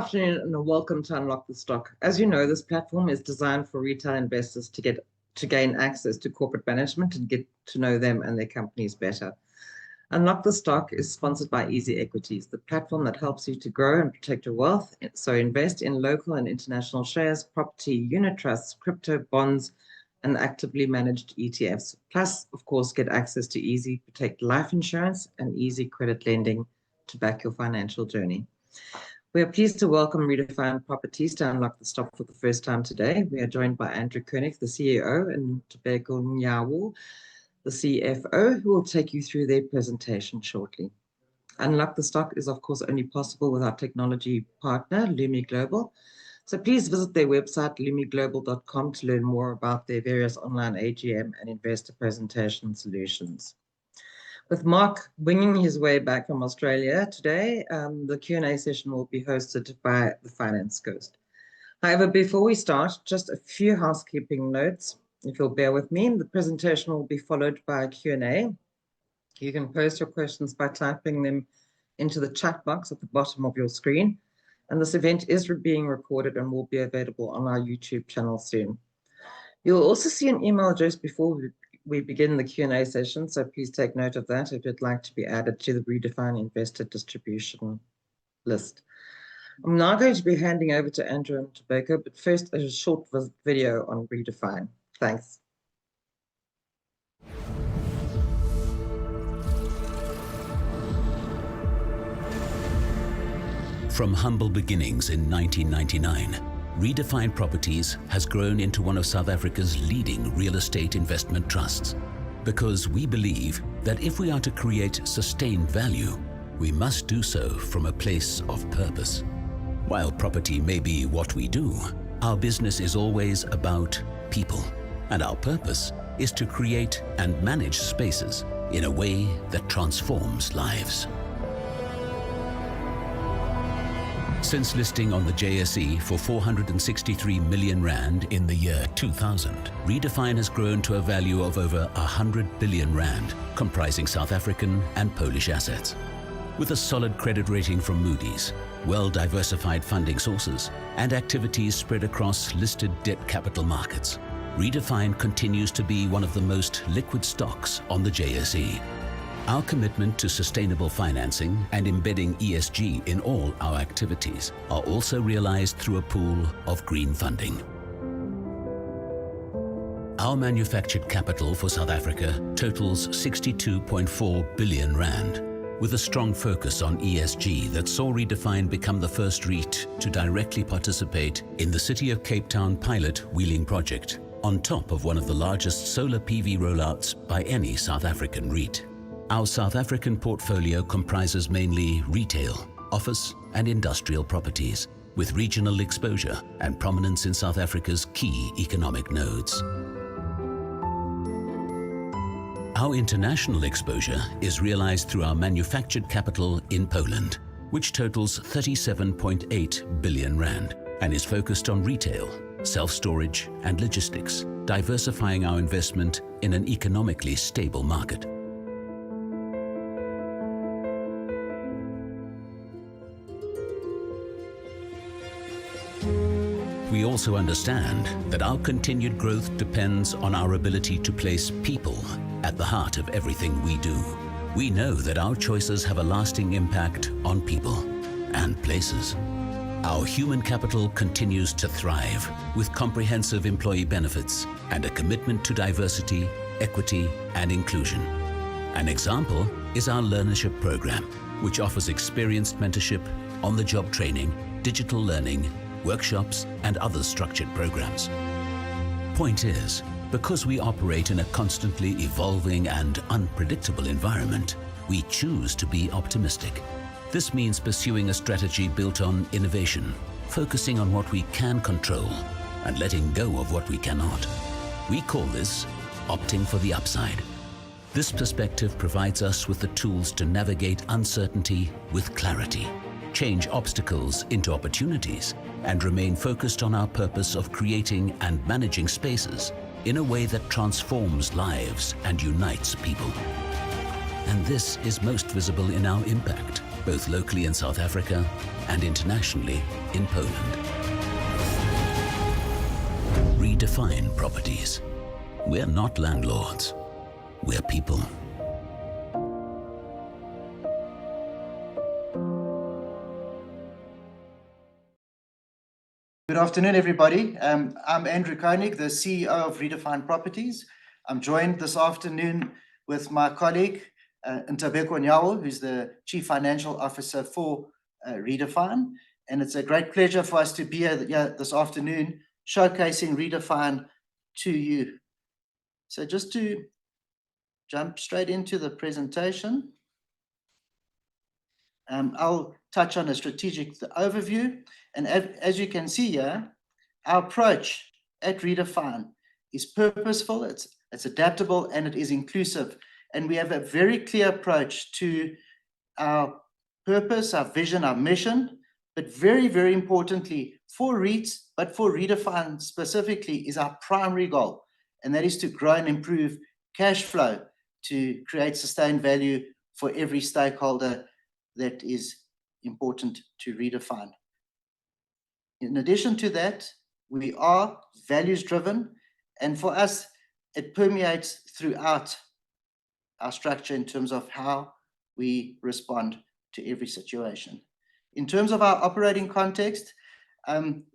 afternoon and welcome to Unlock the Stock. As you know, this platform is designed for retail investors to gain access to corporate management and get to know them and their companies better. Unlock the Stock is sponsored by Easy Equities, the platform that helps you to grow and protect your wealth. So invest in local and international shares, property, unit trusts, crypto, bonds, and actively managed ETFs. Plus, of course, get access to Easy Protect life insurance and Easy credit lending to back your financial journey. We are pleased to welcome Redefine Properties to Unlock the Stock for the first time today. We are joined by Andrew Koenig, the CEO, and Tobin, the CFO, who will take you through their presentation shortly. Unlock the Stock is, of course, only possible with our technology partner, Lumi Global. So please visit their website, lumiglobal.com, to learn more about their various online AGM and investor presentation solutions. With Mark winging his way back from Australia today, the Q&A session will be hosted by the Finance Ghost. However, before we start, just a few housekeeping notes. If you'll bear with me, the presentation will be followed by a Q&A. You can post your questions by typing them into the chat box at the bottom of your screen. And this event is being recorded and will be available on our YouTube channel soon. You'll also see an email address before we begin the Q&A session, so please take note of that if you'd like to be added to the Redefine Investor Distribution list. I'm now going to be handing over to Andrew and Tobin, but first a short video on Redefine. Thanks. From humble beginnings in 1999, Redefine Properties has grown into one of South Africa's leading real estate investment trusts, because we believe that if we are to create sustained value, we must do so from a place of purpose. While property may be what we do, our business is always about people, and our purpose is to create and manage spaces in a way that transforms lives. Since listing on the JSE for 463 million rand in the year 2000, Redefine has grown to a value of over 100 billion rand, comprising South African and Polish assets. With a solid credit rating from Moody's, well-diversified funding sources, and activities spread across listed debt capital markets, Redefine continues to be one of the most liquid stocks on the JSE. Our commitment to sustainable financing and embedding ESG in all our activities are also realized through a pool of green funding. Our manufactured capital for South Africa totals 62.4 billion rand, with a strong focus on ESG that saw Redefine become the first REIT to directly participate in the City of Cape Town pilot wheeling project, on top of one of the largest solar PV rollouts by any South African REIT. Our South African portfolio comprises mainly retail, office and industrial properties, with regional exposure and prominence in South Africa's key economic nodes. Our international exposure is realized through our manufactured capital in Poland, which totals 37.8 billion rand and is focused on retail, self-storage and logistics, diversifying our investment in an economically stable market. We also understand that our continued growth depends on our ability to place people at the heart of everything we do. We know that our choices have a lasting impact on people and places. Our human capital continues to thrive with comprehensive employee benefits and a commitment to diversity, equity, and inclusion. An example is our learnership program, which offers experienced mentorship, on-the-job training, digital learning, workshops, and other structured programs. Point is, because we operate in a constantly evolving and unpredictable environment, we choose to be optimistic. This means pursuing a strategy built on innovation, focusing on what we can control, and letting go of what we cannot. We call this opting for the upside. This perspective provides us with the tools to navigate uncertainty with clarity, change obstacles into opportunities, and remain focused on our purpose of creating and managing spaces in a way that transforms lives and unites people. And this is most visible in our impact, both locally in South Africa and internationally in Poland. Redefine Properties. We're not landlords, we're people. Good afternoon, everybody. I'm Andrew Koenig, the CEO of Redefine Properties. I'm joined this afternoon with my colleague, Ntobeko Nyawo, who's the Chief Financial Officer for Redefine. And it's a great pleasure for us to be here this afternoon, showcasing Redefine to you. So just to jump straight into the presentation, I'll touch on a strategic overview. And as you can see here, our approach at Redefine is purposeful, it's adaptable, and it is inclusive. And we have a very clear approach to our purpose, our vision, our mission, but very, very importantly for REITs, but for Redefine specifically, is our primary goal. And that is to grow and improve cash flow to create sustained value for every stakeholder that is important to Redefine. In addition to that, we are values driven, and for us, it permeates throughout our structure in terms of how we respond to every situation. In terms of our operating context,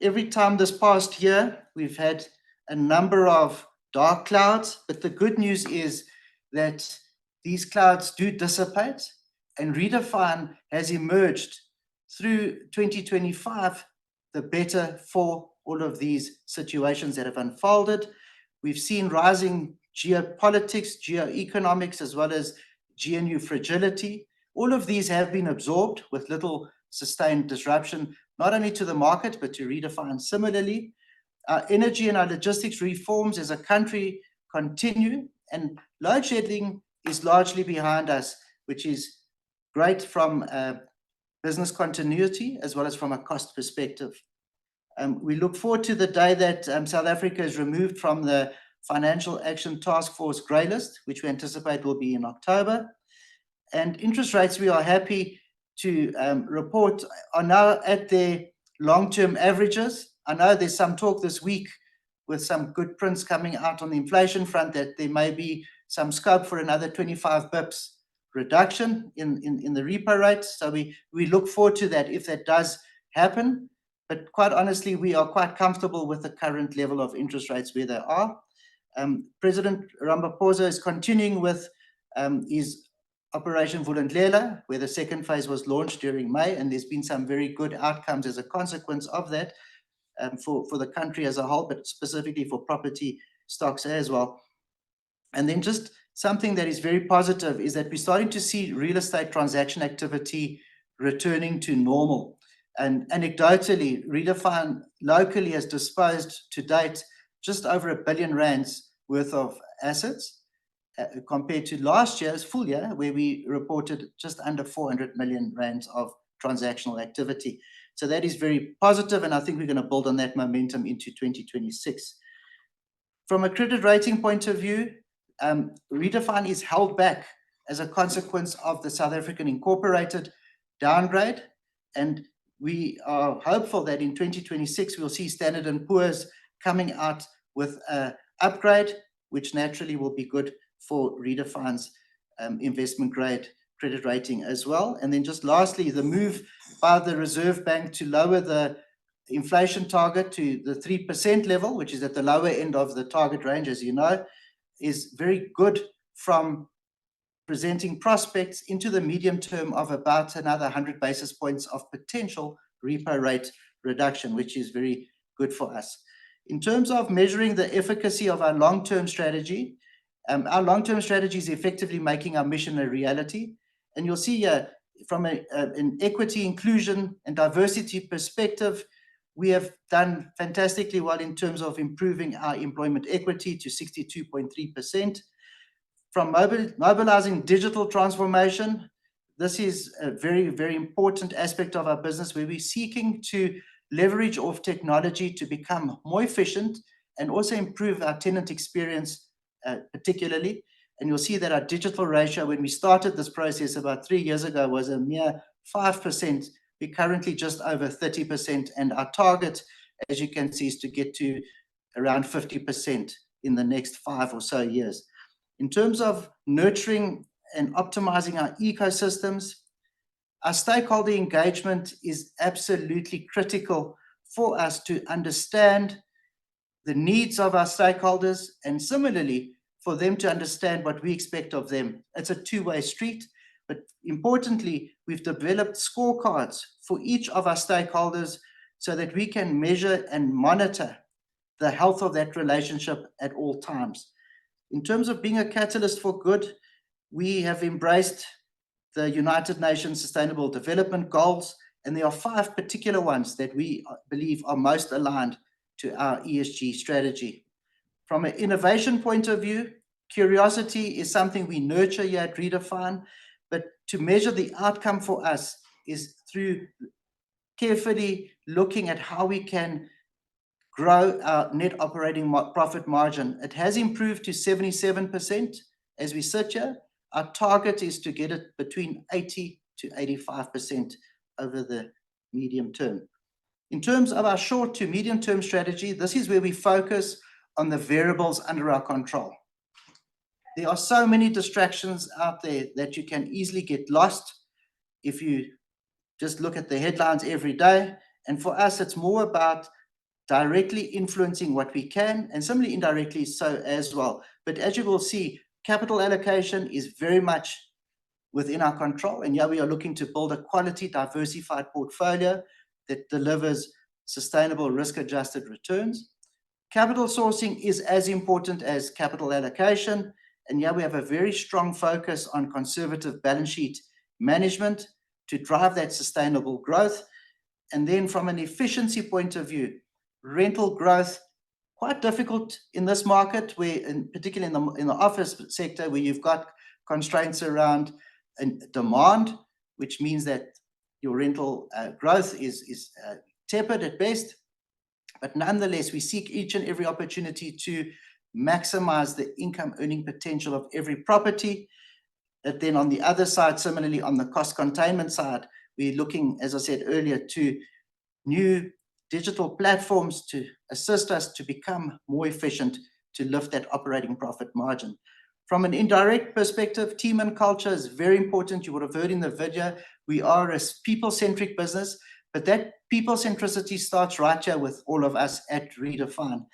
every time this past year, we've had a number of dark clouds, but the good news is that these clouds do dissipate, and Redefine has emerged through 2025 the better for all of these situations that have unfolded. We've seen rising geopolitics, geoeconomics, as well as GNU fragility. All of these have been absorbed with little sustained disruption, not only to the market, but to Redefine similarly. Our energy and our logistics reforms as a country continue, and load shedding is largely behind us, which is great from business continuity as well as from a cost perspective. We look forward to the day that South Africa is removed from the Financial Action Task Force grey list, which we anticipate will be in October. And interest rates, we are happy to report, are now at their long-term averages. I know there's some talk this week with some good prints coming out on the inflation front that there may be some scope for another 25 bips reduction in the repo rate. So we look forward to that if that does happen. But quite honestly, we are quite comfortable with the current level of interest rates where they are. President Ramaphosa is continuing with his Operation Vulindlela, where the second phase was launched during May, and there's been some very good outcomes as a consequence of that for the country as a whole, but specifically for property stocks as well. And then just something that is very positive is that we're starting to see real estate transaction activity returning to normal. And anecdotally, Redefine locally has disposed to date just over R1 billion worth of assets compared to last year's full year, where we reported just under 400 million rands of transactional activity. So that is very positive, and I think we're going to build on that momentum into 2026. From a credit rating point of view, Redefine is held back as a consequence of the South African Incorporated downgrade, and we are hopeful that in 2026 we'll see Standard & Poor's coming out with an upgrade, which naturally will be good for Redefine's investment grade credit rating as well. And then just lastly, the move by the Reserve Bank to lower the inflation target to the 3% level, which is at the lower end of the target range, as you know, is very good from presenting prospects into the medium term of about another 100 basis points of potential repo rate reduction, which is very good for us. In terms of measuring the efficacy of our long-term strategy is effectively making our mission a reality. And you'll see here, from an equity, inclusion, and diversity perspective, we have done fantastically well in terms of improving our employment equity to 62.3%. From mobilizing digital transformation, this is a very, very important aspect of our business where we're seeking to leverage off technology to become more efficient and also improve our tenant experience particularly. And you'll see that our digital ratio, when we started this process about 3 years ago, was a mere 5%. We're currently just over 30%. And our target, as you can see, is to get to around 50% in the next 5 or so years. In terms of nurturing and optimizing our ecosystems, our stakeholder engagement is absolutely critical for us to understand the needs of our stakeholders, and similarly, for them to understand what we expect of them. It's a two-way street, but importantly, we've developed scorecards for each of our stakeholders so that we can measure and monitor the health of that relationship at all times. In terms of being a catalyst for good, we have embraced the United Nations Sustainable Development Goals, and there are 5 particular ones that we believe are most aligned to our ESG strategy. From an innovation point of view, curiosity is something we nurture here at Redefine, but to measure the outcome for us is through carefully looking at how we can grow our net operating profit margin. It has improved to 77% as we sit here. Our target is to get it between 80 to 85% over the medium term. In terms of our short to medium term strategy, this is where we focus on the variables under our control. There are so many distractions out there that you can easily get lost if you just look at the headlines every day. And for us, it's more about directly influencing what we can, and similarly indirectly so as well. But as you will see, capital allocation is very much within our control. And here we are looking to build a quality, diversified portfolio that delivers sustainable risk-adjusted returns. Capital sourcing is as important as capital allocation. And here we have a very strong focus on conservative balance sheet management to drive that sustainable growth. And then from an efficiency point of view, rental growth, quite difficult in this market, where, particularly in the office sector, where you've got constraints around demand, which means that your rental growth is tepid at best. But nonetheless, we seek each and every opportunity to maximize the income earning potential of every property. But then on the other side, similarly on the cost containment side, we're looking, as I said earlier, to new digital platforms to assist us to become more efficient, to lift that operating profit margin. From an indirect perspective, team and culture is very important. You would have heard in the video, we are a people-centric business, but that people centricity starts right here with all of us at Redefine.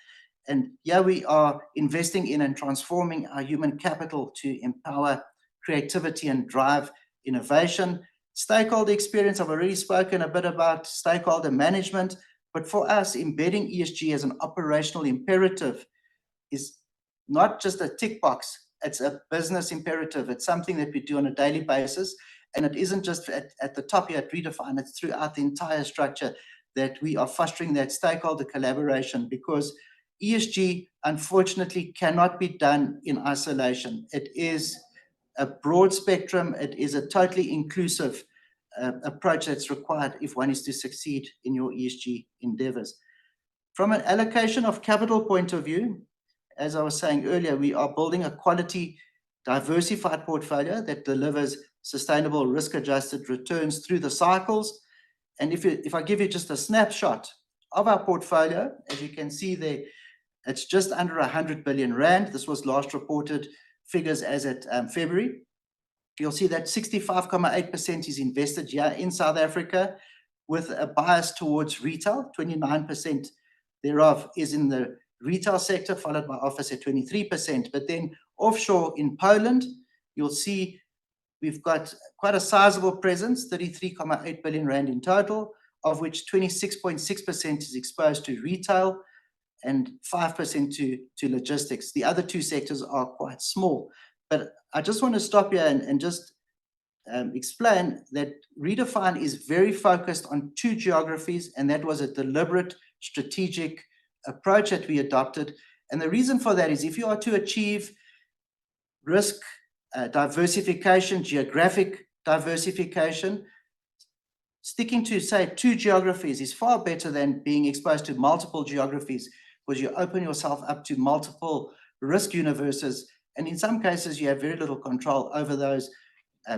And yeah, we are investing in and transforming our human capital to empower creativity and drive innovation. Stakeholder experience, I've already spoken a bit about stakeholder management, but for us, embedding ESG as an operational imperative is not just a tick box, it's a business imperative. It's something that we do on a daily basis. And it isn't just at the top here at Redefine, it's throughout the entire structure that we are fostering that stakeholder collaboration, because ESG, unfortunately, cannot be done in isolation. It is a broad spectrum. It is a totally inclusive approach that's required if one is to succeed in your ESG endeavors. From an allocation of capital point of view, as I was saying earlier, we are building a quality, diversified portfolio that delivers sustainable risk-adjusted returns through the cycles. And if I give you just a snapshot of our portfolio, as you can see there, it's just under 100 billion rand. This was last reported figures as at February. You'll see that 65.8% is invested here in South Africa, with a bias towards retail. 29% thereof is in the retail sector, followed by office at 23%. But then offshore in Poland, you'll see we've got quite a sizable presence, 33.8 billion rand in total, of which 26.6% is exposed to retail and 5% to logistics. The other two sectors are quite small. But I just want to stop here and just explain that Redefine is very focused on 2 geographies, and that was a deliberate strategic approach that we adopted. And the reason for that is, if you are to achieve risk diversification, geographic diversification, sticking to, say, 2 geographies is far better than being exposed to multiple geographies, because you open yourself up to multiple risk universes And in some cases, you have very little control over those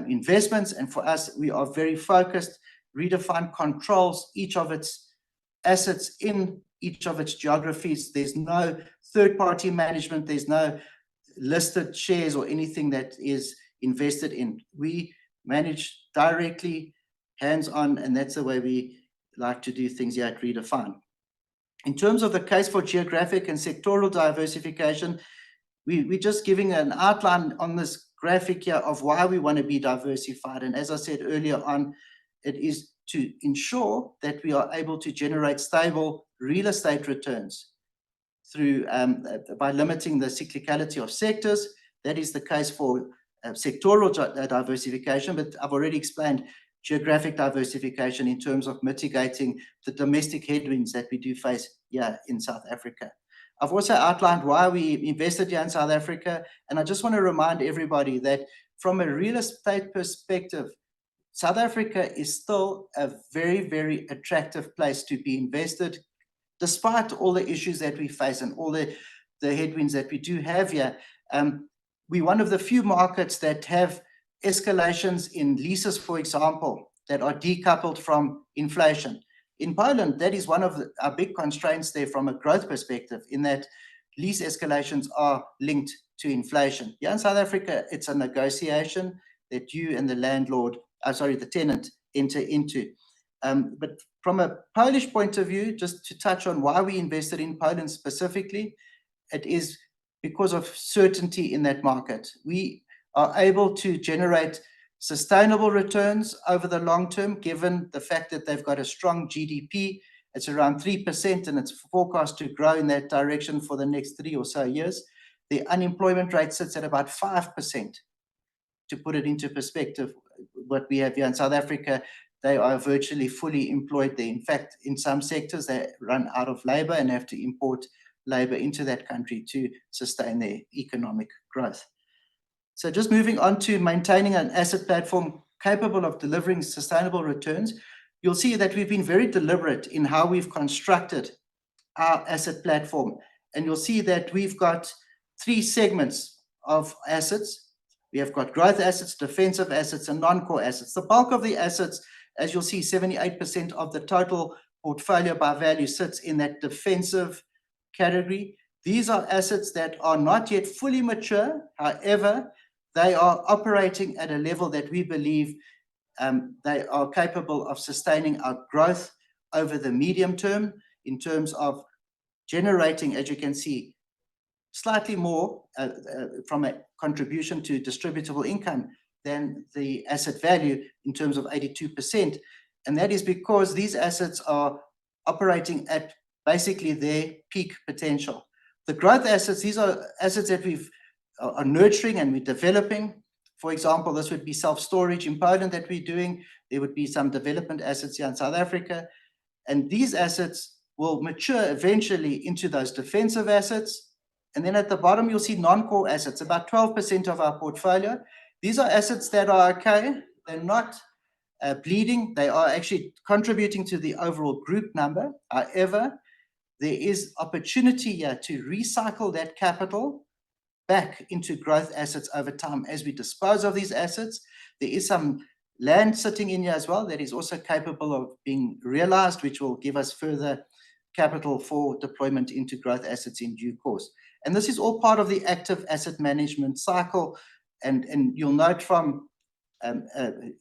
investments. And for us, we are very focused. Redefine controls each of its assets in each of its geographies. There's no third-party management. There's no listed shares or anything that is invested in. We manage directly, hands-on, and that's the way we like to do things here at Redefine. In terms of the case for geographic and sectoral diversification, we're just giving an outline on this graphic here of why we want to be diversified. And as I said earlier on, it is to ensure that we are able to generate stable real estate returns through by limiting the cyclicality of sectors. That is the case for sectoral diversification, but I've already explained geographic diversification in terms of mitigating the domestic headwinds that we do face here in South Africa. I've also outlined why we invested here in South Africa, and I just want to remind everybody that from a real estate perspective, South Africa is still a very, very attractive place to be invested, despite all the issues that we face and all the headwinds that we do have here. We're one of the few markets that have escalations in leases, for example, that are decoupled from inflation. In Poland, that is one of our big constraints there from a growth perspective, in that lease escalations are linked to inflation. Here in South Africa, it's a negotiation that you and the landlord, the tenant, enter into. But from a Polish point of view, just to touch on why we invested in Poland specifically, it is because of certainty in that market. We are able to generate sustainable returns over the long term, given the fact that they've got a strong GDP. It's around 3%, and it's forecast to grow in that direction for the next 3 or so years. The unemployment rate sits at about 5%. To put it into perspective, what we have here in South Africa, they are virtually fully employed there. In fact, in some sectors, they run out of labor and have to import labor into that country to sustain their economic growth. So just moving on to maintaining an asset platform capable of delivering sustainable returns, you'll see that we've been very deliberate in how we've constructed our asset platform. And you'll see that we've got 3 segments of assets. We have got growth assets, defensive assets, and non-core assets. The bulk of the assets, as you'll see, 78% of the total portfolio by value sits in that defensive category. These are assets that are not yet fully mature. However, they are operating at a level that we believe they are capable of sustaining our growth over the medium term in terms of generating, as you can see, slightly more from a contribution to distributable income than the asset value in terms of 82%. And that is because these assets are operating at basically their peak potential. The growth assets, these are assets that we've are nurturing and we're developing. For example, this would be self-storage in Poland that we're doing. There would be some development assets here in South Africa. And these assets will mature eventually into those defensive assets. And then at the bottom, you'll see non-core assets, about 12% of our portfolio. These are assets that are okay. They're not bleeding. They are actually contributing to the overall group number. However, there is opportunity here to recycle that capital back into growth assets over time as we dispose of these assets. There is some land sitting in here as well that is also capable of being realized, which will give us further capital for deployment into growth assets in due course. And this is all part of the active asset management cycle. And you'll note from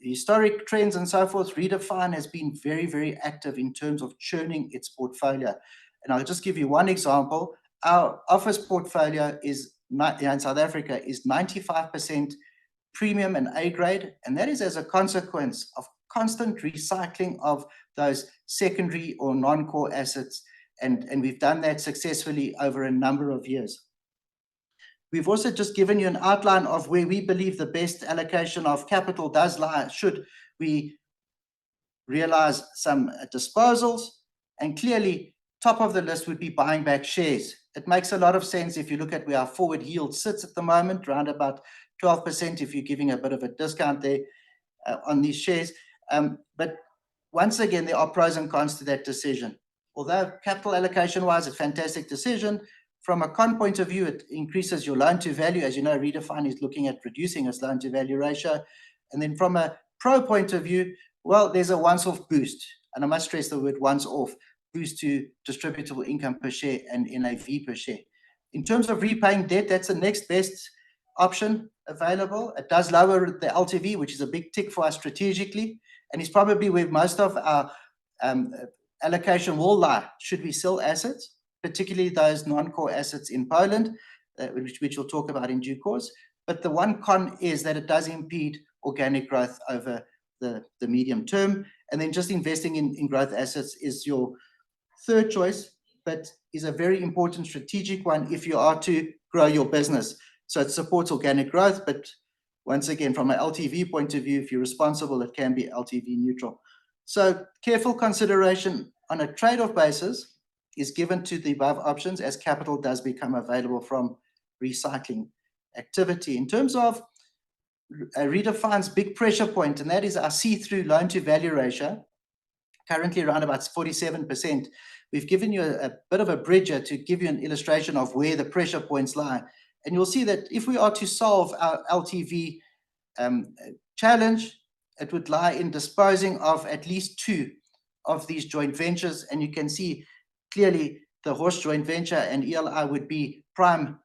historic trends and so forth, Redefine has been very, very active in terms of churning its portfolio. And I'll just give you one example. Our office portfolio is in South Africa is 95% premium and A grade, and that is as a consequence of constant recycling of those secondary or non-core assets, and we've done that successfully over a number of years. We've also just given you an outline of where we believe the best allocation of capital does lie should we realize some disposals, and clearly top of the list would be buying back shares. It makes a lot of sense if you look at where our forward yield sits at the moment, around about 12%, if you're giving a bit of a discount there on these shares. But once again, there are pros and cons to that decision. Although capital allocation-wise, a fantastic decision, From a con point of view, it increases your loan to value. As you know, Redefine is looking at reducing its loan to value ratio. And then from a pro point of view, well, there's a once-off boost. And I must stress the word once-off boost to distributable income per share and NAV per share. In terms of repaying debt, that's the next best option available. It does lower the LTV, which is a big tick for us strategically, and is probably where most of our allocation will lie should we sell assets, particularly those non-core assets in Poland, which we'll talk about in due course. But the one con is that it does impede organic growth over the medium term. And then just investing in growth assets is your third choice, but is a very important strategic one if you are to grow your business. So it supports organic growth, but once again, from an LTV point of view, if you're responsible, it can be LTV neutral. So careful consideration on a trade-off basis is given to the above options as capital does become available from recycling activity. In terms of Redefine's big pressure point, and that is our see-through loan-to-value ratio, currently around about 47%. We've given you a bit of a bridger to give you an illustration of where the pressure points lie. And you'll see that if we are to solve our LTV challenge, it would lie in disposing of at least 2 of these joint ventures. And you can see clearly the Horse joint venture and ELI would be prime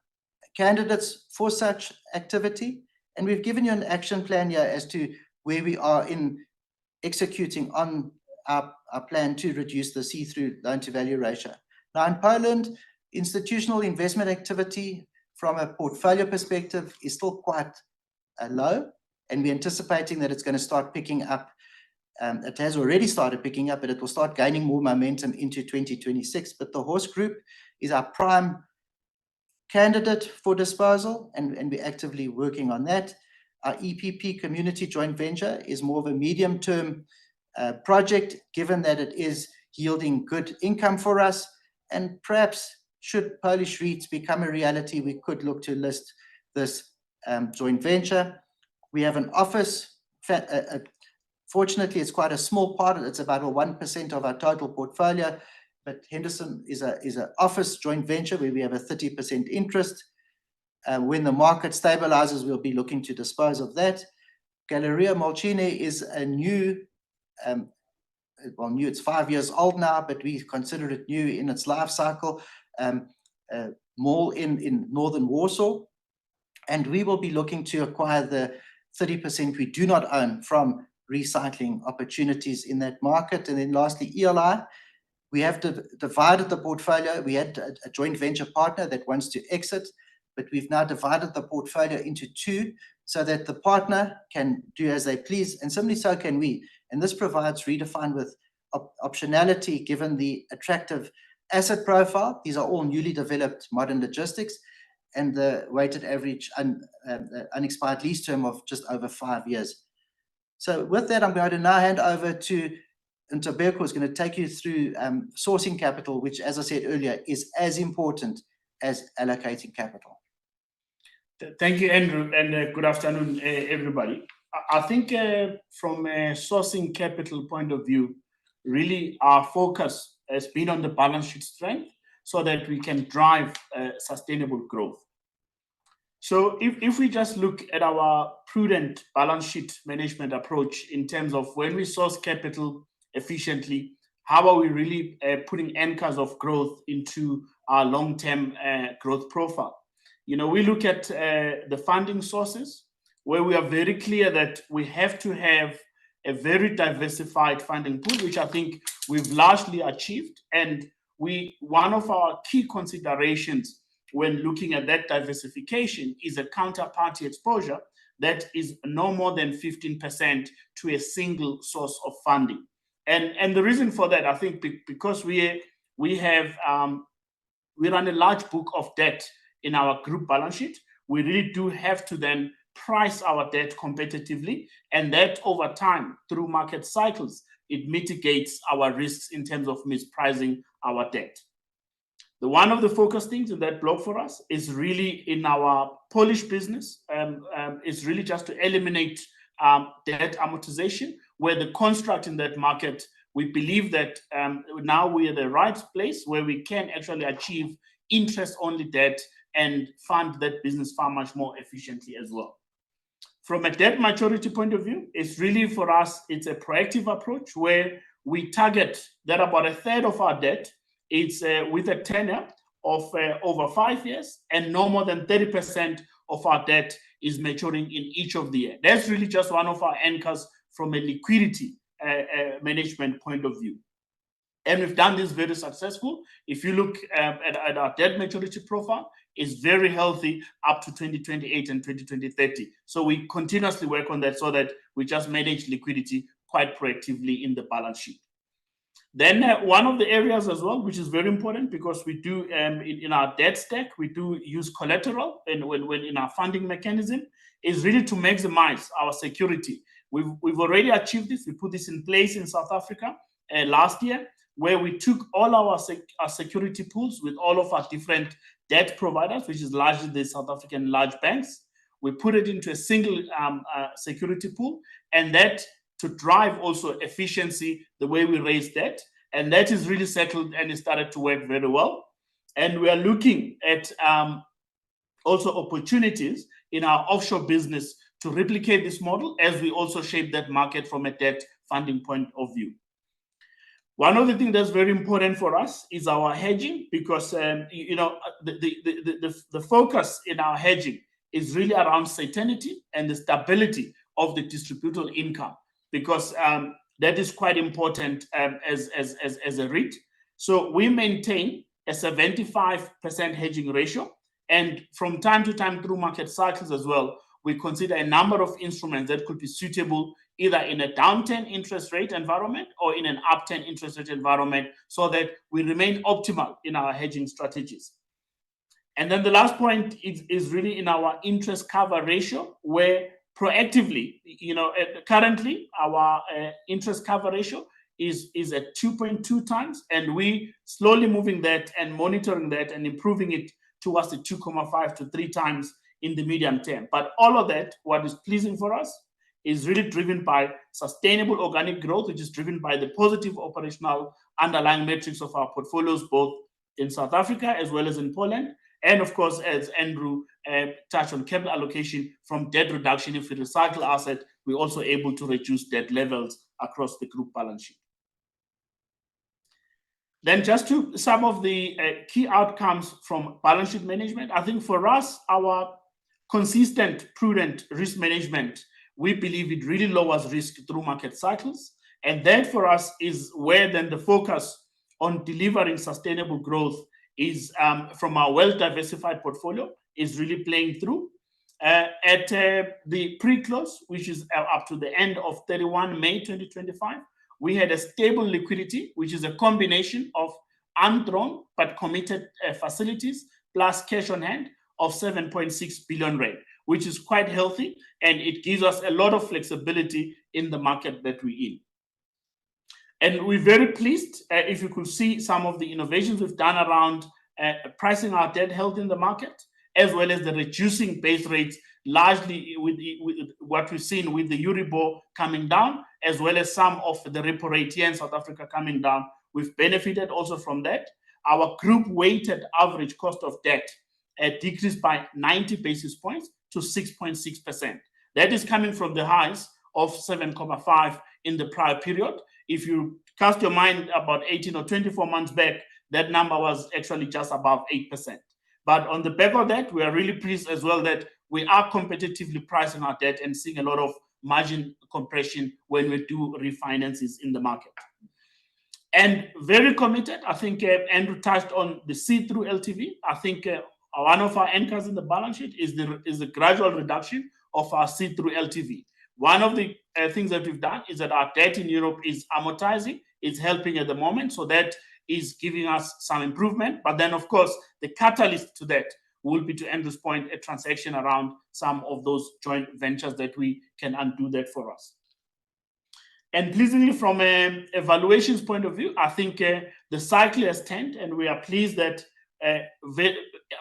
candidates for such activity. And we've given you an action plan here as to where we are in executing on our plan to reduce the see-through loan-to-value ratio. Now, in Poland, institutional investment activity from a portfolio perspective is still quite low, and we're anticipating that it's going to start picking up. It has already started picking up, but it will start gaining more momentum into 2026. But the Horse Group is our prime candidate for disposal, and we're actively working on that. Our EPP community joint venture is more of a medium-term project, given that it is yielding good income for us. And perhaps should Polish REITs become a reality, we could look to list this joint venture. We have an office. Fortunately, it's quite a small part. It's about 1% of our total portfolio. But Henderson is an office joint venture where we have a 30% interest. When the market stabilizes, we'll be looking to dispose of that. Galleria Molcine is a new, it's 5 years old now, but we consider it new in its life cycle. Mall in northern Warsaw. And we will be looking to acquire the 30% we do not own from recycling opportunities in that market. And then lastly, ELI. We have divided the portfolio. We had a joint venture partner that wants to exit, but we've now divided the portfolio into 2 so that the partner can do as they please, and similarly so can we. And this provides Redefine with optionality given the attractive asset profile. These are all newly developed modern logistics and the weighted average unexpired lease term of just over 5 years. So with that, I'm going to now hand over to Ntobeko, who's going to take you through sourcing capital, which, as I said earlier, is as important as allocating capital. Thank you, Andrew, and good afternoon, everybody. I think from a sourcing capital point of view, really our focus has been on the balance sheet strength so that we can drive sustainable growth. So if we just look at our prudent balance sheet management approach in terms of when we source capital efficiently, how are we really putting anchors of growth into our long-term growth profile? You know, we look at the funding sources where we are very clear that we have to have a very diversified funding pool, which I think we've largely achieved. And one of our key considerations when looking at that diversification is a counterparty exposure that is no more than 15% to a single source of funding. And the reason for that, I think, because we run a large book of debt in our group balance sheet, we really do have to then price our debt competitively, and that over time, through market cycles, it mitigates our risks in terms of mispricing our debt. One of the focus things in that block for us is really in our Polish business, is really just to eliminate debt amortization, where the construct in that market, we believe that now we're at the right place where we can actually achieve interest-only debt and fund that business far much more efficiently as well. From a debt maturity point of view, it's really for us, it's a proactive approach where we target that about a third of our debt, it's with a tenure of over 5 years, and no more than 30% of our debt is maturing in each of the years. That's really just one of our anchors from a liquidity management point of view. And we've done this very successful. If you look at our debt maturity profile, it's very healthy up to 2028 and 2030. So we continuously work on that so that we just manage liquidity quite proactively in the balance sheet. Then one of the areas as well, which is very important because we do in our debt stack, we do use collateral and when in our funding mechanism, is really to maximize our security. We've already achieved this. We put this in place in South Africa last year, where we took all our security pools with all of our different debt providers, which is largely the South African large banks. We put it into a single security pool, and that to drive also efficiency, the way we raise debt. And that is really settled and it started to work very well. And we are looking at also opportunities in our offshore business to replicate this model as we also shape that market from a debt funding point of view. One of the things that's very important for us is our hedging, because the focus in our hedging is really around certainty and the stability of the distributable income, because that is quite important as a REIT. So we maintain a 75% hedging ratio, and from time to time through market cycles as well, we consider a number of instruments that could be suitable either in a downturn interest rate environment or in an upturn interest rate environment, so that we remain optimal in our hedging strategies. And then the last point is really in our interest cover ratio, where proactively, currently our interest cover ratio is at 2.2 times, and we slowly moving that and monitoring that and improving it towards the 2.5 to 3 times in the medium term. But all of that, what is pleasing for us, is really driven by sustainable organic growth, which is driven by the positive operational underlying metrics of our portfolios, both in South Africa as well as in Poland. And of course, as Andrew touched on, capital allocation from debt reduction. If we recycle asset, we're also able to reduce debt levels across the group balance sheet. Then just to some of the key outcomes from balance sheet management, I think for us, our consistent, prudent risk management, we believe it really lowers risk through market cycles. And that for us is where then the focus on delivering sustainable growth is from our well-diversified portfolio is really playing through. At the pre-close, which is up to the end of 31 May 2025, we had a stable liquidity, which is a combination of undrawn but committed facilities plus cash on hand of 7.6 billion rand, which is quite healthy, and it gives us a lot of flexibility in the market that we're in. And we're very pleased if you could see some of the innovations we've done around pricing our debt held in the market, as well as the reducing base rates, largely with what we've seen with the Euribor coming down, as well as some of the repo rate here in South Africa coming down. We've benefited also from that. Our group weighted average cost of debt decreased by 90 basis points to 6.6%. That is coming from the highs of 7.5 in the prior period. If you cast your mind about 18 or 24 months back, that number was actually just above 8%. But on the back of that, we are really pleased as well that we are competitively pricing our debt and seeing a lot of margin compression when we do refinances in the market. And very committed, I think Andrew touched on the see-through LTV. I think one of our anchors in the balance sheet is the gradual reduction of our see-through LTV. One of the things that we've done is that our debt in Europe is amortizing. It's helping at the moment. So that is giving us some improvement. But then, of course, the catalyst to that will be, to Andrew's point, a transaction around some of those joint ventures that we can undo that for us. And pleasingly, from an evaluations point of view, I think the cycle has turned, and we are pleased that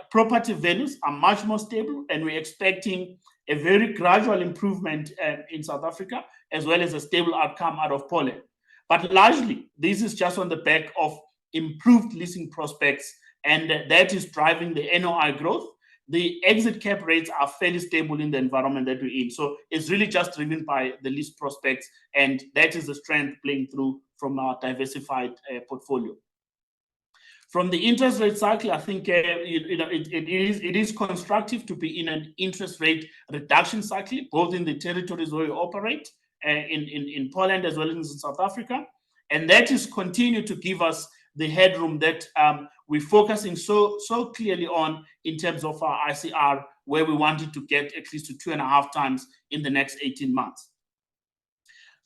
property values are much more stable, and we're expecting a very gradual improvement in South Africa, as well as a stable outcome out of Poland. But largely, this is just on the back of improved leasing prospects and that is driving the NOI growth. The exit cap rates are fairly stable in the environment that we're in. So it's really just driven by the lease prospects, and that is the strength playing through from our diversified portfolio. From the interest rate cycle, I think it is constructive to be in an interest rate reduction cycle, both in the territories where we operate, in Poland as well as in South Africa. And that is continue to give us the headroom that we're focusing so clearly on in terms of our ICR, where we wanted to get at least to 2.5 times in the next 18 months.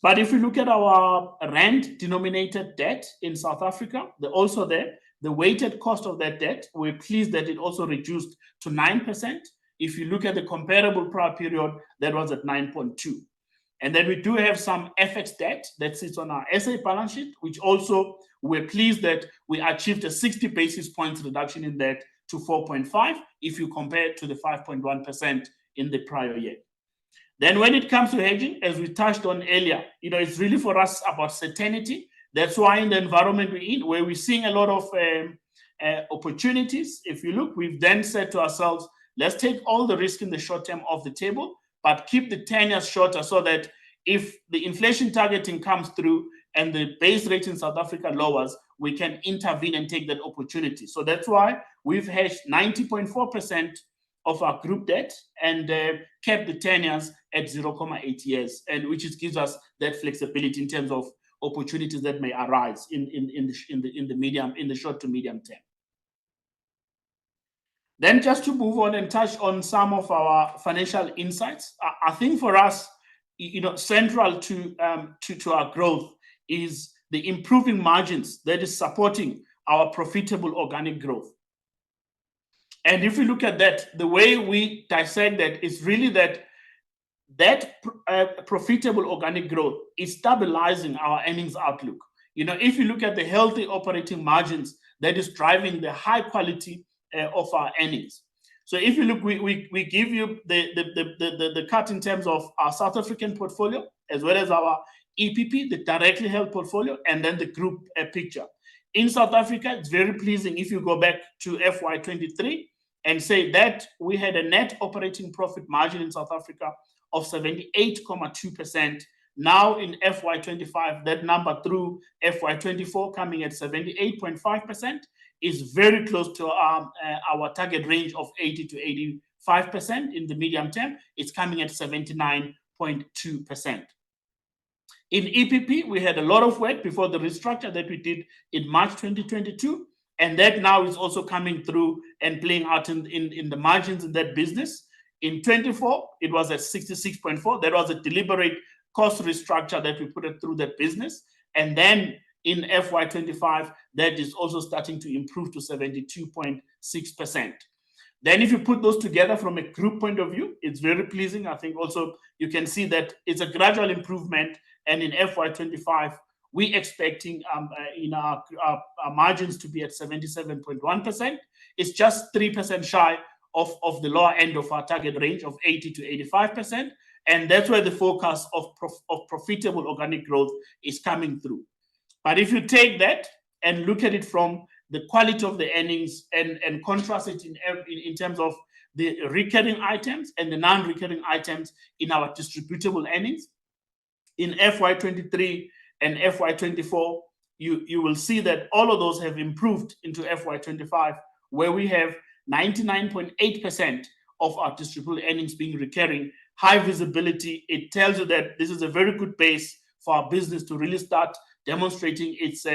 But if we look at our rand-denominated debt in South Africa, the weighted cost of that debt, we're pleased that it also reduced to 9%. If you look at the comparable prior period, that was at 9.2%. And then we do have some FX debt that sits on our SA balance sheet, which also we're pleased that we achieved a 60 basis points reduction in that to 4.5 if you compare it to the 5.1% in the prior year. Then when it comes to hedging, as we touched on earlier, it's really for us about certainty. That's why in the environment we're in, where we're seeing a lot of opportunities, if you look, we've then said to ourselves, let's take all the risk in the short term off the table, but keep the 10 years shorter so that if the inflation targeting comes through and the base rate in South Africa lowers, we can intervene and take that opportunity. So that's why we've hedged 90.4% of our group debt and kept the 10 years at 0.8 years, and which gives us that flexibility in terms of opportunities that may arise in the short to medium term. Then just to move on and touch on some of our financial insights, I think for us, central to our growth is the improving margins that is supporting our profitable organic growth. And if we look at that, the way we dissect that is really that profitable organic growth is stabilizing our earnings outlook. If you look at the healthy operating margins, that is driving the high quality of our earnings. So if you look, we give you the cut in terms of our South African portfolio, as well as our EPP, the directly held portfolio, and then the group picture. In South Africa, it's very pleasing if you go back to FY23 and say that we had a net operating profit margin in South Africa of 78.2%. Now in FY25, that number through FY24 coming at 78.5% is very close to our target range of 80 to 85% in the medium term. It's coming at 79.2%. In EPP, we had a lot of work before the restructure that we did in March 2022, and that now is also coming through and playing out in the margins in that business. In 24, it was at 66.4. That was a deliberate cost restructure that we put it through that business. And then in FY25, that is also starting to improve to 72.6%. Then if you put those together from a group point of view, it's very pleasing. I think also you can see that it's a gradual improvement. And in FY25, we're expecting our margins to be at 77.1%. It's just 3% shy of the lower end of our target range of 80 to 85%. And that's where the focus of profitable organic growth is coming through. But if you take that and look at it from the quality of the earnings and contrast it in terms of the recurring items and the non-recurring items in our distributable earnings, in FY23 and FY24, you will see that all of those have improved into FY25, where we have 99.8% of our distributable earnings being recurring. High visibility. It tells you that this is a very good base for our business to really start demonstrating its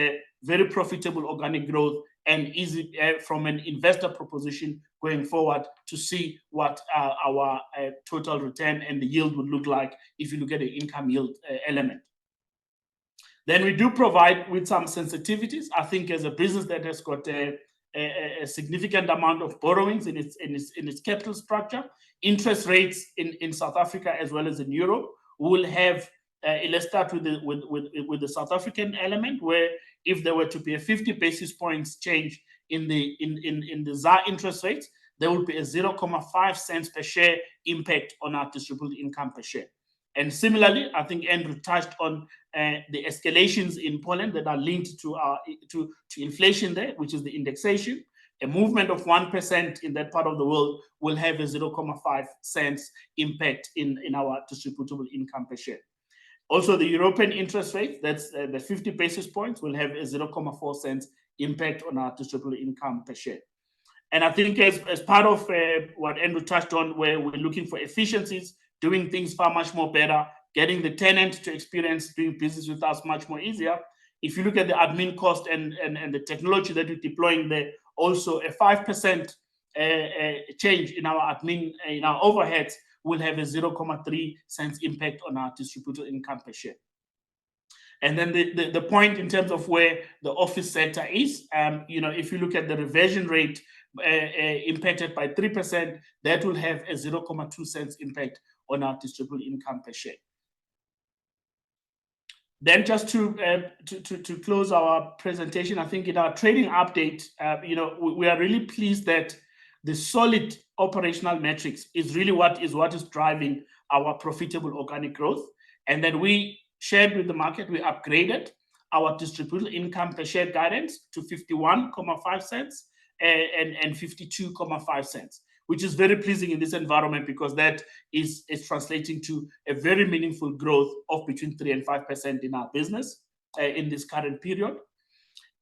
very profitable organic growth and easy from an investor proposition going forward to see what our total return and the yield would look like if you look at the income yield element. Then we do provide with some sensitivities. I think as a business that has got a significant amount of borrowings in its capital structure, interest rates in South Africa as well as in Europe will have. Let's start with the South African element, where if there were to be a 50 basis points change in the ZAR interest rates, there will be a 0.5 cents per share impact on our distributable income per share. And similarly, I think Andrew touched on the escalations in Poland that are linked to inflation there, which is the indexation. A movement of 1% in that part of the world will have a 0.5 cents impact in our distributable income per share. Also, the European interest rate, that's the 50 basis points, will have a 0.4 cents impact on our distributable income per share. And I think as part of what Andrew touched on, where we're looking for efficiencies, doing things far much more better, getting the tenant to experience doing business with us much more easier. If you look at the admin cost and the technology that we're deploying there, also a 5% change in our admin, in our overheads, will have a 0.3 cents impact on our distributable income per share. And then the point in terms of where the office sector is, if you look at the reversion rate impacted by 3%, that will have a 0.2 cents impact on our distributable income per share. Then just to close our presentation, I think in our trading update, we are really pleased that the solid operational metrics is really what is driving our profitable organic growth. And then we shared with the market, we upgraded our distributable income per share guidance to 51.5 cents and 52.5 cents, which is very pleasing in this environment because that is translating to a very meaningful growth of between 3 and 5% in our business in this current period.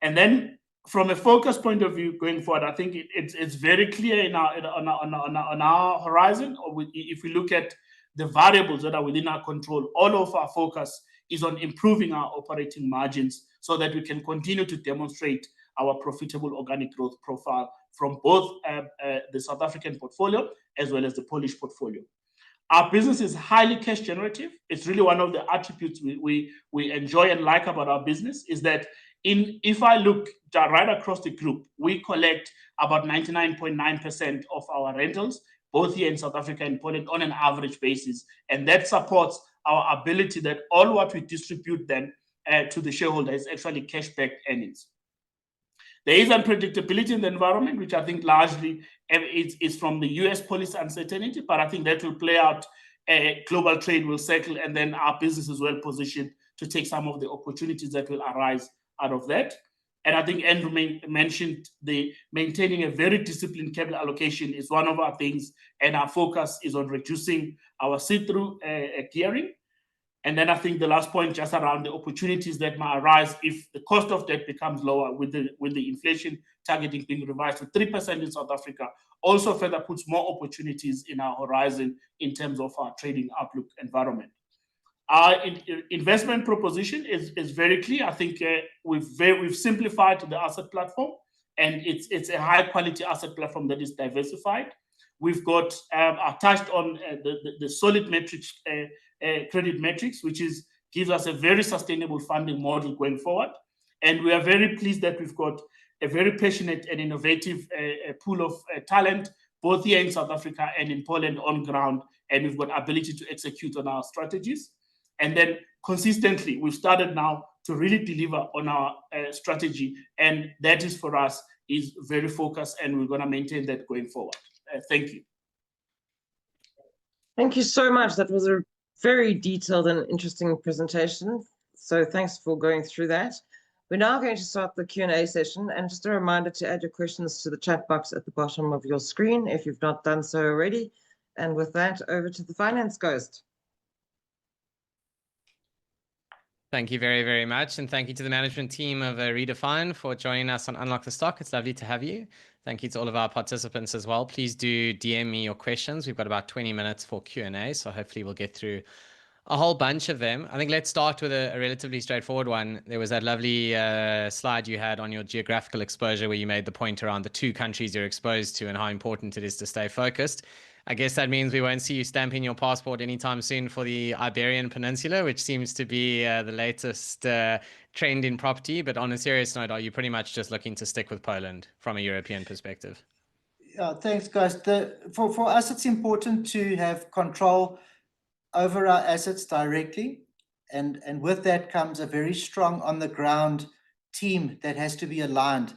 And then from a focus point of view going forward, I think it's very clear on our horizon, or if we look at the variables that are within our control, all of our focus is on improving our operating margins so that we can continue to demonstrate our profitable organic growth profile from both the South African portfolio as well as the Polish portfolio. Our business is highly cash generative. It's really one of the attributes we enjoy and like about our business is that if I look right across the group, we collect about 99.9% of our rentals, both here in South Africa and Poland, on an average basis. And that supports our ability that all what we distribute then to the shareholder is actually cash-backed earnings. There is unpredictability in the environment, which I think largely is from the US policy uncertainty, but I think that will play out. Global trade will settle, and then our business is well positioned to take some of the opportunities that will arise out of that. And I think Andrew mentioned maintaining a very disciplined capital allocation is one of our things, and our focus is on reducing our see-through gearing. And then I think the last point just around the opportunities that might arise if the cost of debt becomes lower with the inflation targeting being revised to 3% in South Africa, also further puts more opportunities in our horizon in terms of our trading outlook environment. Our investment proposition is very clear. I think we've simplified the asset platform, and it's a high quality asset platform that is diversified. We've got I touched on the solid metrics, credit metrics, which gives us a very sustainable funding model going forward. And we are very pleased that we've got a very passionate and innovative pool of talent, both here in South Africa and in Poland on ground, and we've got ability to execute on our strategies. And then consistently, we've started now to really deliver on our strategy, and that is for us is very focused, and we're going to maintain that going forward. Thank you. Thank you so much. That was a very detailed and interesting presentation. So thanks for going through that. We're now going to start the Q&A session, and just a reminder to add your questions to the chat box at the bottom of your screen if you've not done so already. And with that, over to the finance ghost. Thank you very, very much. And thank you to the management team of Redefine for joining us on Unlock the Stock. It's lovely to have you. Thank you to all of our participants as well. Please do DM me your questions. We've got about 20 minutes for Q&A, so hopefully we'll get through a whole bunch of them. I think let's start with a relatively straightforward one. There was that lovely slide you had on your geographical exposure where you made the point around the 2 countries you're exposed to and how important it is to stay focused. I guess that means we won't see you stamping your passport anytime soon for the Iberian Peninsula, which seems to be the latest trend in property. But on a serious note, are you pretty much just looking to stick with Poland from a European perspective? Yeah, thanks, guys. For us, it's important to have control over our assets directly. And with that comes a very strong on-the-ground team that has to be aligned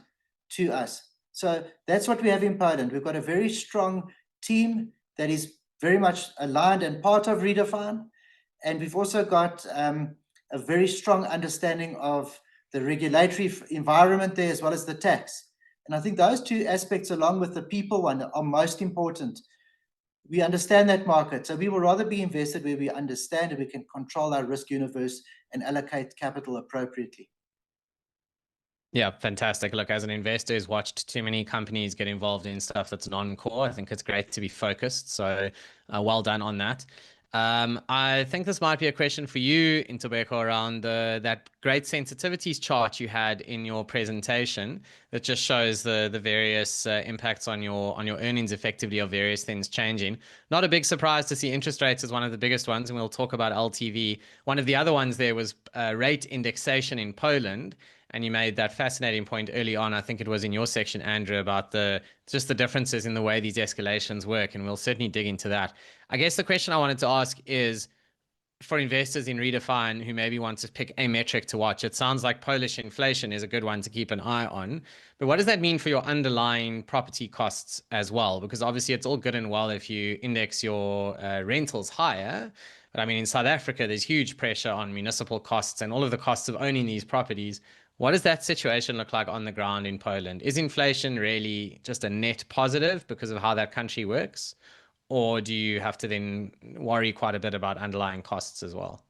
to us. So that's what we have in Poland. We've got a very strong team that is very much aligned and part of Redefine. And we've also got a very strong understanding of the regulatory environment there as well as the tax. And I think those two aspects, along with the people one, are most important. We understand that market, so we will rather be invested where we understand and we can control our risk universe and allocate capital appropriately. Yeah, fantastic. Look, as an investor who's watched too many companies get involved in stuff that's non-core, I think it's great to be focused. So well done on that. I think this might be a question for you, Ntobeko, around that great sensitivities chart you had in your presentation that just shows the various impacts on your earnings effectively of various things changing. Not a big surprise to see interest rates as one of the biggest ones, and we'll talk about LTV. One of the other ones there was rate indexation in Poland. And you made that fascinating point early on, I think it was in your section, Andrew, about just the differences in the way these escalations work. And we'll certainly dig into that. I guess the question I wanted to ask is, for investors in Redefine who maybe want to pick a metric to watch, it sounds like Polish inflation is a good one to keep an eye on. But what does that mean for your underlying property costs as well? Because obviously it's all good and well if you index your rentals higher. But I mean, in South Africa, there's huge pressure on municipal costs and all of the costs of owning these properties. What does that situation look like on the ground in Poland? Is inflation really just a net positive because of how that country works? Or do you have to then worry quite a bit about underlying costs as well?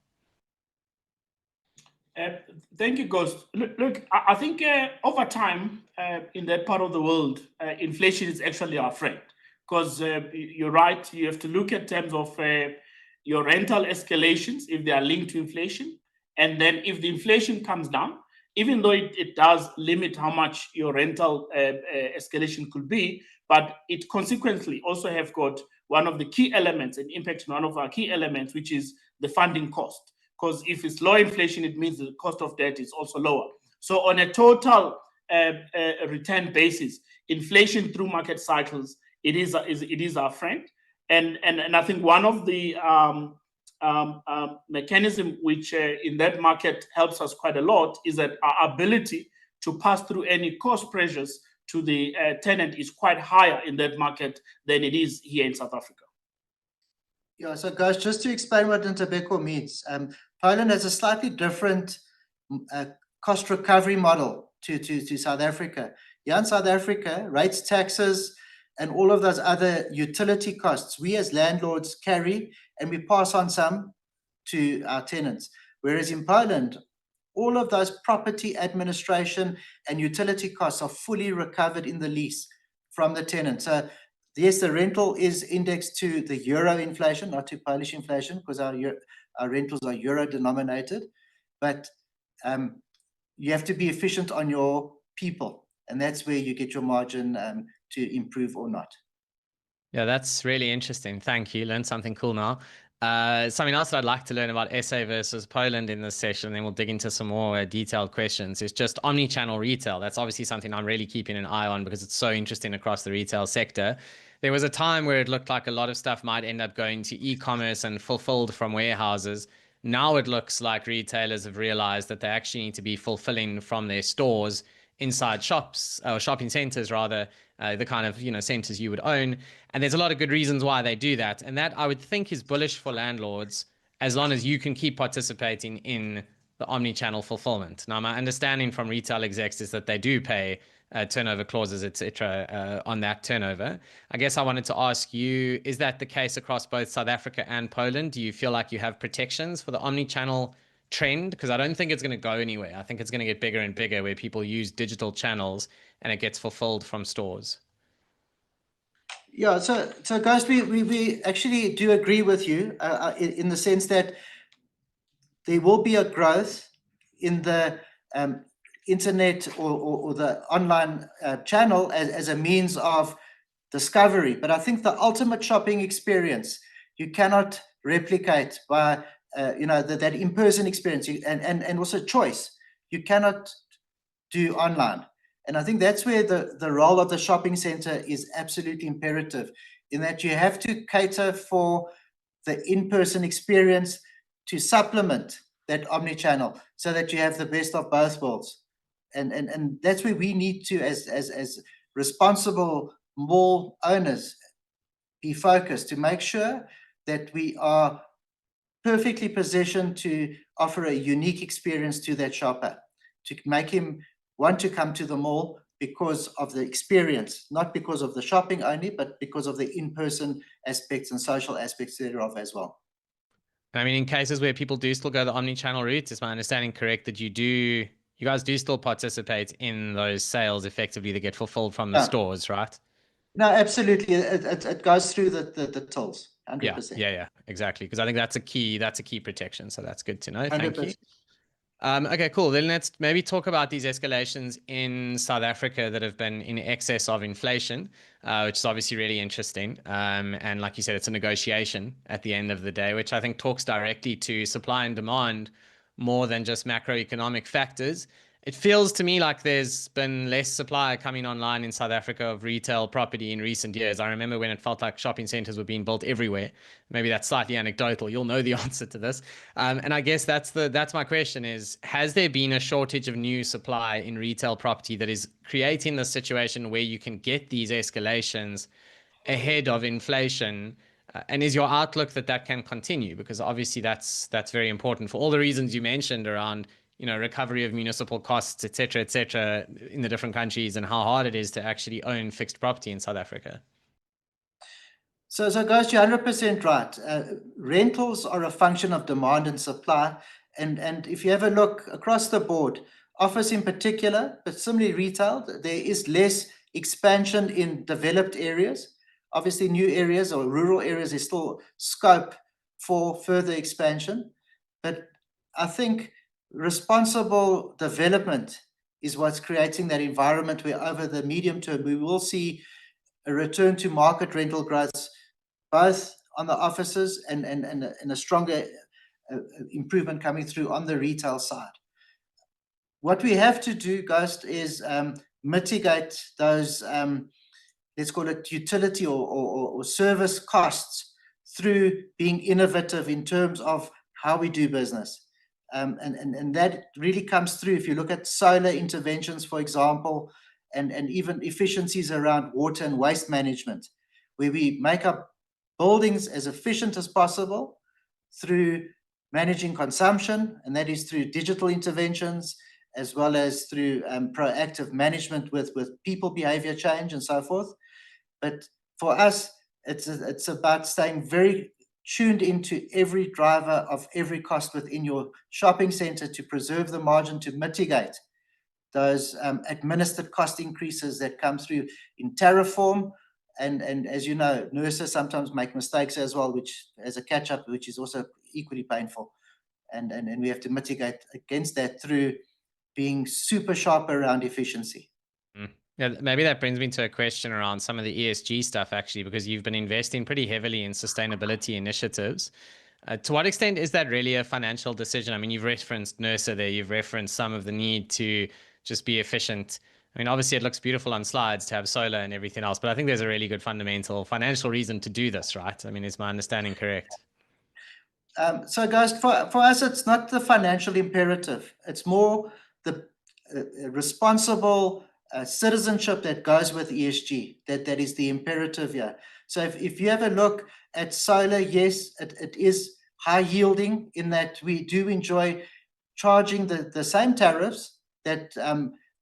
Thank you, Ghost. Look, I think over time in that part of the world, inflation is actually our friend. Because you're right, you have to look at terms of your rental escalations, if they are linked to inflation. And then if the inflation comes down, even though it does limit how much your rental escalation could be, but it consequently also have got one of the key elements and impact on one of our key elements, which is the funding cost. Because if it's low inflation, it means the cost of debt is also lower. So on a total return basis, inflation through market cycles, it is our friend. And I think one of the mechanism which in that market helps us quite a lot is that our ability to pass through any cost pressures to the tenant is quite higher in that market than it is here in South Africa. Yeah, so guys, just to explain what Ntobeko means, Poland has a slightly different cost recovery model to South Africa. Here in South Africa, rates, taxes, and all of those other utility costs, we as landlords carry and we pass on some to our tenants. Whereas in Poland, all of those property administration and utility costs are fully recovered in the lease from the tenant. So yes, the rental is indexed to the euro inflation, not to Polish inflation, because our rentals are euro denominated. But you have to be efficient on your people, and that's where you get your margin to improve or not. Yeah, that's really interesting. Thank you. Learned something cool now. Something else that I'd like to learn about SA versus Poland in this session, and then we'll dig into some more detailed questions, is just omni-channel retail. That's obviously something I'm really keeping an eye on because it's so interesting across the retail sector. There was a time where it looked like a lot of stuff might end up going to e-commerce and fulfilled from warehouses. Now it looks like retailers have realized that they actually need to be fulfilling from their stores inside shops, or shopping centers rather, the kind of centers you would own. And there's a lot of good reasons why they do that. And that I would think is bullish for landlords as long as you can keep participating in the omni-channel fulfillment. Now, my understanding from retail execs is that they do pay turnover clauses, etc., on that turnover. I guess I wanted to ask you, is that the case across both South Africa and Poland? Do you feel like you have protections for the omni-channel trend? Because I don't think it's going to go anywhere. I think it's going to get bigger and bigger where people use digital channels and it gets fulfilled from stores. Yeah, so guys, we actually do agree with you in the sense that there will be a growth in the internet or the online channel as a means of discovery. But I think the ultimate shopping experience you cannot replicate by that in-person experience and also choice you cannot do online. And I think that's where the role of the shopping center is absolutely imperative, in that you have to cater for the in-person experience to supplement that omni-channel so that you have the best of both worlds. And that's where we need to, as responsible mall owners, be focused to make sure that we are perfectly positioned to offer a unique experience to that shopper, to make him want to come to the mall because of the experience, not because of the shopping only, but because of the in-person aspects and social aspects thereof as well. I mean, in cases where people do still go the omni-channel route, is my understanding correct that you guys do still participate in those sales effectively that get fulfilled from the stores, right? No, absolutely. It goes through the tills, 100%. Yeah, exactly. Because I think that's a key protection. So that's good to know. 100%. Thank you. Okay, cool. Then let's maybe talk about these escalations in South Africa that have been in excess of inflation, which is obviously really interesting. And like you said, it's a negotiation at the end of the day, which I think talks directly to supply and demand more than just macroeconomic factors. It feels to me like there's been less supply coming online in South Africa of retail property in recent years. I remember when it felt like shopping centers were being built everywhere. Maybe that's slightly anecdotal. You'll know the answer to this. And I guess that's my question is, has there been a shortage of new supply in retail property that is creating the situation where you can get these escalations ahead of inflation? And is your outlook that can continue? Because obviously that's very important for all the reasons you mentioned around, recovery of municipal costs, et cetera, in the different countries, and how hard it is to actually own fixed property in South Africa. So guys, you're 100% right. Rentals are a function of demand and supply. And if you have a look across the board, office in particular, but similarly retail, there is less expansion in developed areas. Obviously, new areas or rural areas, there's still scope for further expansion. But I think responsible development is what's creating that environment where over the medium term, we will see a return to market rental growth, both on the offices and a stronger improvement coming through on the retail side. What we have to do, Ghost, is mitigate those, let's call it utility or service costs through being innovative in terms of how we do business. And that really comes through if you look at solar interventions, for example, and even efficiencies around water and waste management, where we make our buildings as efficient as possible through managing consumption, and that is through digital interventions, as well as through proactive management with people behavior change and so forth. But for us, it's about staying very tuned into every driver of every cost within your shopping center to preserve the margin to mitigate those administered cost increases that come through in tariff form. And as you know, nurses sometimes make mistakes as well, which as a catch-up, which is also equally painful. And we have to mitigate against that through being super sharp around efficiency. Yeah, maybe that brings me to a question around some of the ESG stuff, actually, because you've been investing pretty heavily in sustainability initiatives. To what extent is that really a financial decision? I mean, you've referenced NERSA there, you've referenced some of the need to just be efficient. I mean, obviously it looks beautiful on slides to have solar and everything else, but I think there's a really good fundamental financial reason to do this, right? I mean, is my understanding correct? So guys, for us, it's not the financial imperative. It's more the responsible citizenship that goes with ESG, that is the imperative here. So if you have a look at solar, yes, it is high yielding in that we do enjoy charging the same tariffs that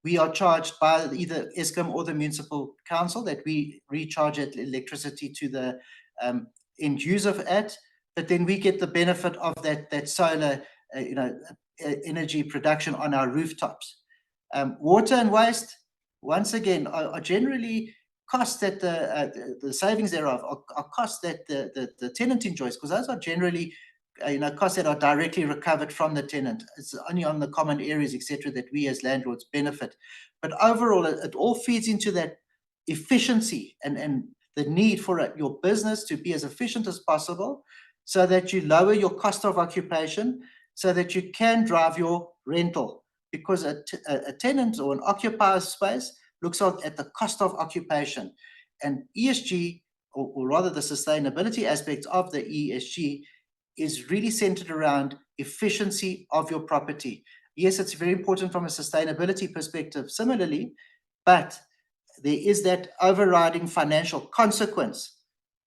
we are charged by either Eskom or the municipal council, that we recharge electricity to the end user at, but then we get the benefit of that solar energy production on our rooftops. Water and waste, once again, are generally costs that the savings thereof are costs that the tenant enjoys, because those are generally costs that are directly recovered from the tenant. It's only on the common areas, etc., that we as landlords benefit. But overall, it all feeds into that efficiency and the need for your business to be as efficient as possible, so that you lower your cost of occupation, so that you can drive your rental. Because a tenant or an occupier space looks at the cost of occupation, and ESG, or rather the sustainability aspects of the ESG, is really centered around efficiency of your property. Yes, it's very important from a sustainability perspective similarly, but there is that overriding financial consequence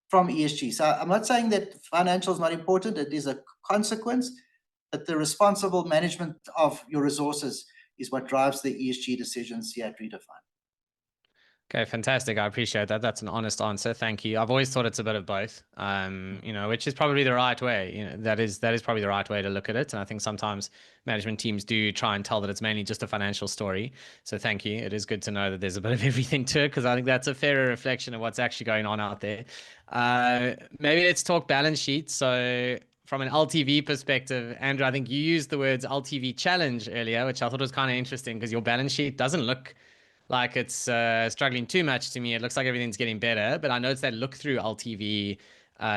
from ESG. So I'm not saying that financial is not important, it is a consequence, but the responsible management of your resources is what drives the ESG decisions here at Redefine. Okay, fantastic. I appreciate that. That's an honest answer. Thank you. I've always thought it's a bit of both, which is probably the right way. That is probably the right way to look at it. And I think sometimes management teams do try and tell that it's mainly just a financial story. So thank you. It is good to know that there's a bit of everything to it, because I think that's a fairer reflection of what's actually going on out there. Maybe let's talk balance sheet. So from an LTV perspective, Andrew, I think you used the words LTV challenge earlier, which I thought was kind of interesting, because your balance sheet doesn't look like it's struggling too much to me. It looks like everything's getting better, but I know it's that look-through LTV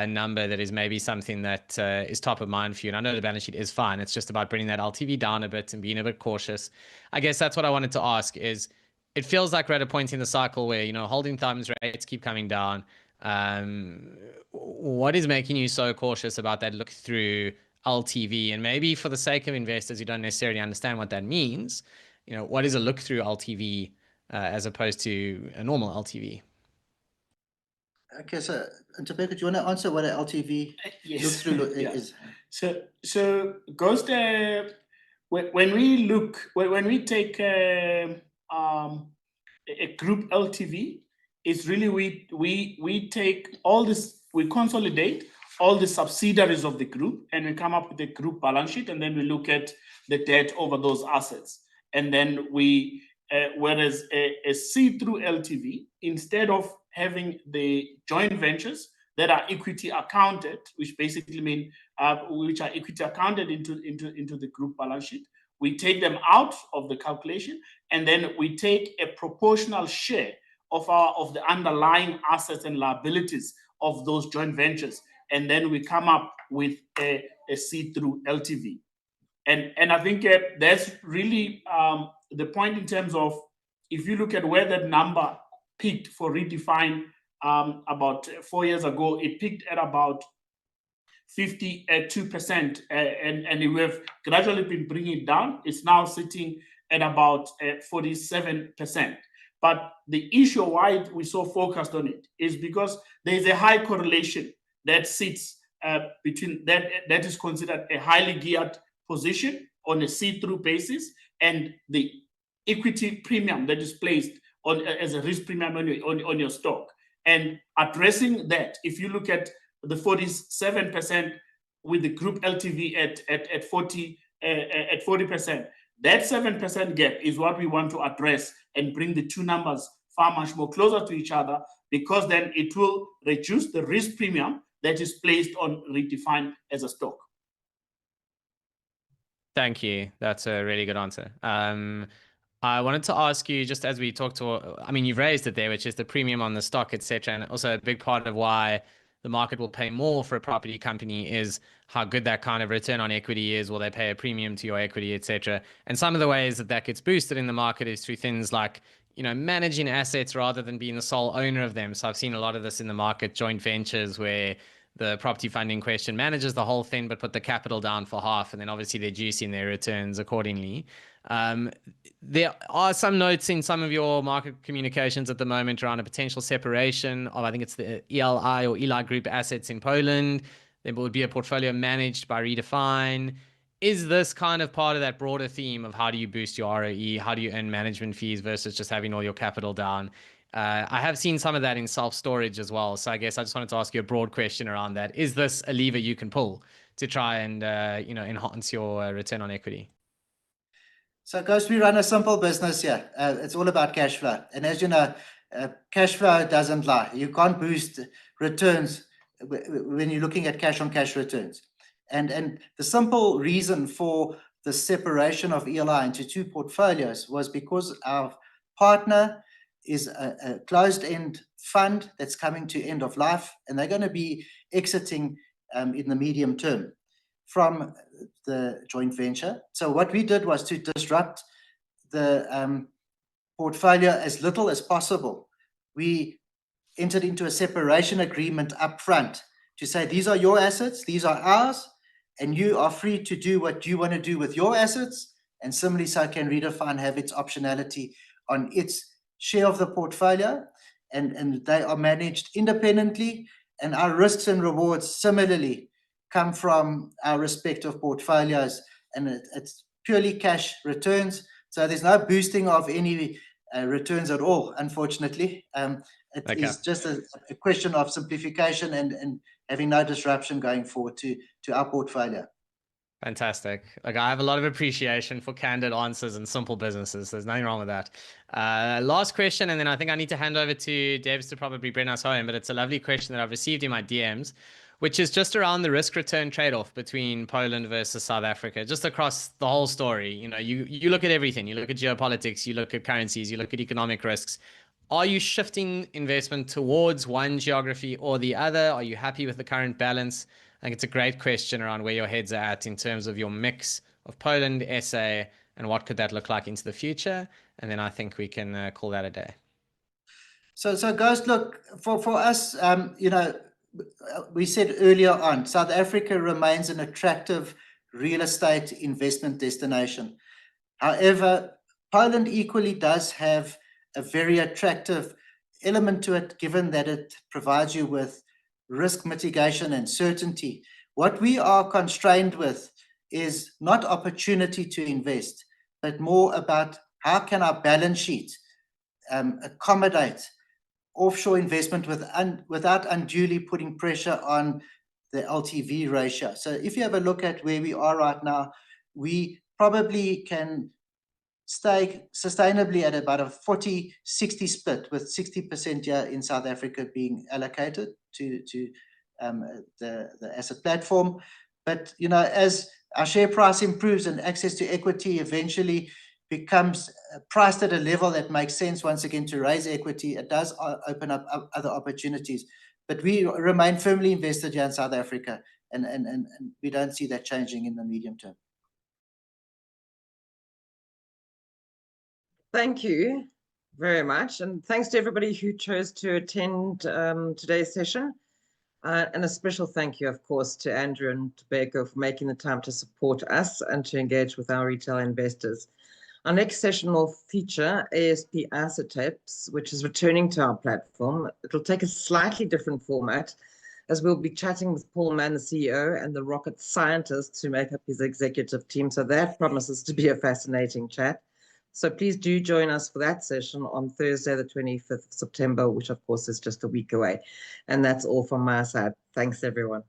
number that is maybe something that is top of mind for you. And I know the balance sheet is fine. It's just about bringing that LTV down a bit and being a bit cautious. I guess that's what I wanted to ask is, it feels like we're at a point in the cycle where, holding thumbs, rates keep coming down. What is making you so cautious about that look-through LTV? And maybe for the sake of investors who don't necessarily understand what that means, what is a look-through LTV as opposed to a normal LTV? Okay, so Ntobeko, do you want to answer what an LTV Yes. look-through is? So Ghost, when we take a group LTV, it's really we take all this, we consolidate all the subsidiaries of the group, and we come up with a group balance sheet, and then we look at the debt over those assets, and then we whereas a see-through LTV, instead of having the joint ventures that are equity accounted, which basically mean which are equity accounted into the group balance sheet, we take them out of the calculation, and then we take a proportional share of the underlying assets and liabilities of those joint ventures, and then we come up with a see-through LTV. And I think that's really the point in terms of, if you look at where that number peaked for Redefine about 4 years ago, it peaked at about 52%, and we have gradually been bringing it down. It's now sitting at about 47%. But the issue why we're so focused on it is because there is a high correlation that sits between that is considered a highly geared position on a see-through basis, and the equity premium that is placed on as a risk premium on your stock. And addressing that, if you look at the 47% with the group LTV at 40%, that 7% gap is what we want to address and bring the two numbers far much more closer to each other, because then it will reduce the risk premium that is placed on Redefine as a stock. Thank you. That's a really good answer. I wanted to ask you, just as we talked you've raised it there, which is the premium on the stock, etc. And also a big part of why the market will pay more for a property company is how good that kind of return on equity is. Will they pay a premium to your equity, etc.? And some of the ways that gets boosted in the market is through things like, managing assets rather than being the sole owner of them. So I've seen a lot of this in the market, joint ventures where the property fund in question manages the whole thing, but put the capital down for half, and then obviously they're juicing their returns accordingly. There are some notes in some of your market communications at the moment around a potential separation of, I think it's the ELI or Eli Group assets in Poland. There would be a portfolio managed by Redefine. Is this kind of part of that broader theme of how do you boost your ROE? How do you earn management fees versus just having all your capital down? I have seen some of that in self-storage as well. So I guess I just wanted to ask you a broad question around that. Is this a lever you can pull to try and enhance your return on equity? So, Ghost, we run a simple business here. It's all about cash flow. And as you know, cash flow doesn't lie. You can't boost returns when you're looking at cash-on-cash returns. And the simple reason for the separation of ELI into two portfolios was because our partner is a closed-end fund that's coming to end of life, and they're going to be exiting in the medium term from the joint venture. So what we did was to disrupt the portfolio as little as possible. We entered into a separation agreement up front to say, these are your assets, these are ours, and you are free to do what you want to do with your assets. And similarly, so can Redefine have its optionality on its share of the portfolio, and they are managed independently, and our risks and rewards similarly come from our respective portfolios, and it's purely cash returns. So there's no boosting of any returns at all, unfortunately. It is just a question of simplification and having no disruption going forward to our portfolio. Fantastic. Like, I have a lot of appreciation for candid answers and simple businesses. There's nothing wrong with that. Last question, and then I think I need to hand over to Debs to probably bring us home, but it's a lovely question that I've received in my DMs, which is just around the risk-return trade-off between Poland versus South Africa, just across the whole story. You know, you look at everything. You look at geopolitics, you look at currencies, you look at economic risks. Are you shifting investment towards one geography or the other? Are you happy with the current balance? I think it's a great question around where your heads are at in terms of your mix of Poland, SA, and what could that look like into the future. And then I think we can call that a day. So guys, look, for us, you know, we said earlier on, South Africa remains an attractive real estate investment destination. However, Poland equally does have a very attractive element to it, given that it provides you with risk mitigation and certainty. What we are constrained with is not opportunity to invest, but more about how can our balance sheet accommodate offshore investment without unduly putting pressure on the LTV ratio. So if you have a look at where we are right now, we probably can stay sustainably at about a 40-60 split, with 60% here in South Africa being allocated to the asset platform. But, you know, as our share price improves and access to equity eventually becomes priced at a level that makes sense once again to raise equity, it does open up other opportunities. But we remain firmly invested here in South Africa, and we don't see that changing in the medium term. Thank you very much. And thanks to everybody who chose to attend today's session. And a special thank you, of course, to Andrew and Tobacco for making the time to support us and to engage with our retail investors. Our next session will feature ASP Asset Tapes, which is returning to our platform. It'll take a slightly different format, as we'll be chatting with Paul Mann, the CEO, and the rocket scientists who make up his executive team. So that promises to be a fascinating chat. So please do join us for that session on Thursday, the 25th of September, which of course is just a week away. And that's all from my side. Thanks, everyone.